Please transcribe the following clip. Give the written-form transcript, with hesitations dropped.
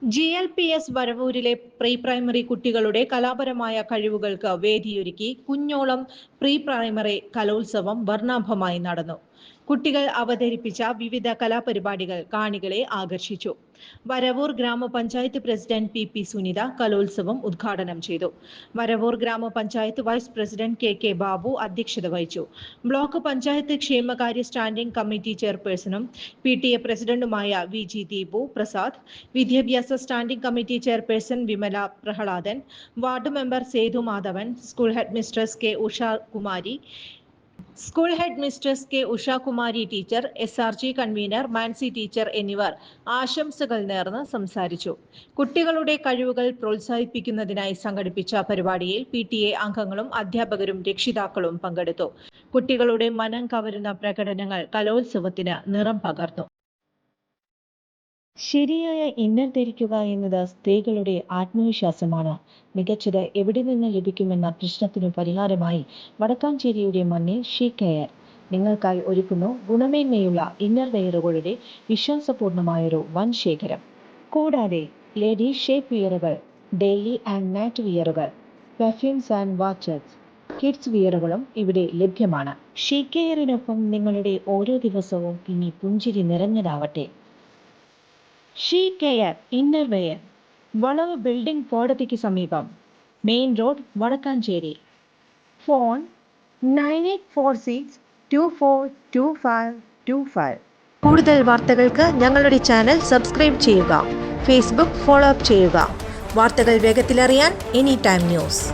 GLPS വരവൂരിലെ pre primary കുട്ടികളുടെ കലാപരമായ കഴിവുകൾക്ക് വേദിയൊരുക്കി കുഞ്ഞോളം pre primary കലോത്സവം വർണ്ണാഭമായി നടന്നു. കുട്ടികൾ അവതരിപ്പിച്ച വിവിധ കലാപരിപാടികൾ കാണികളെ ആകർഷിച്ചു. വരവൂർ ഗ്രാമപഞ്ചായത്ത് പ്രസിഡന്റ് PP സുനിത കലോത്സവം ഉദ്ഘാടനം ചെയ്തു. വരവൂർ ഗ്രാമപഞ്ചായത്ത് വൈസ് പ്രസിഡന്റ് KK ബാബു അധ്യക്ഷത വഹിച്ചു. ബ്ലോക്ക് പഞ്ചായത്ത് ക്ഷേമകാര്യ സ്റ്റാൻഡിംഗ് കമ്മിറ്റി ചെയർപേഴ്സണും PTA പ്രസിഡന്റുമായ VG ദീപു പ്രസാദ്, വിദ്യാഭ്യാസ standing committee chairperson Vimala Prahladan, ward member Sethu Madhavan, school head mistress K. Ushakumari teacher, SRG convener Mansi teacher എന്നിവർ ആശംസകൾ നേർന്ന് സംസാരിച്ചു. കുട്ടികളുടെ കഴിവുകൾ പ്രോത്സാഹിപ്പിക്കുന്നതിനായി സംഘടിപ്പിച്ച പരിപാടിയിൽ PTA അംഗങ്ങളും അധ്യാപകരും രക്ഷിതാക്കളും പങ്കെടുത്തു. കുട്ടികളുടെ മനം കവരുന്ന പ്രകടനങ്ങൾ കലോത്സവത്തിന് നിറം പകർന്നു. ശരിയായ ഇന്നർ ധരിക്കുക എന്നത് സ്ത്രീകളുടെ ആത്മവിശ്വാസമാണ്. മികച്ചത് എവിടെ നിന്ന് ലഭിക്കുമെന്ന പ്രശ്നത്തിനു പരിഹാരമായി വടക്കാഞ്ചേരിയുടെ മണ്ണിൽ ഷീ കെയർ നിങ്ങൾക്കായി ഒരുക്കുന്നു ഗുണമേന്മയുള്ള ഇന്നർ വെയറുകളുടെ വിശ്വാസപൂർണമായൊരു വൻ ശേഖരം. കൂടാതെ ലേഡീസ് ഷേപ്പ് വിയറുകൾ, ഡെയിലി ആൻഡ് നൈറ്റ് വിയറുകൾ, പെർഫ്യൂംസ് ആൻഡ് വാച്ചസ്, കിഡ്സ് വിയറുകളും ഇവിടെ ലഭ്യമാണ്. ഷീ കെയറിനൊപ്പം നിങ്ങളുടെ ഓരോ ദിവസവും ഇനി പുഞ്ചിരി നിറഞ്ഞതാവട്ടെ. ഷീ കെയർ ഇന്നർ വെയർ, വളവ് ബിൽഡിംഗ് കോടതിക്ക് സമീപം, മെയിൻ റോഡ്, വടക്കാഞ്ചേരി. ഫോൺ 9846242525. കൂടുതൽ വാർത്തകൾക്ക് ഞങ്ങളുടെ ചാനൽ സബ്സ്ക്രൈബ് ചെയ്യുക. ഫേസ്ബുക്ക് ഫോളോ അപ്പ് ചെയ്യുക. വാർത്തകൾ വേഗത്തിലറിയാൻ എനി ടൈം ന്യൂസ്.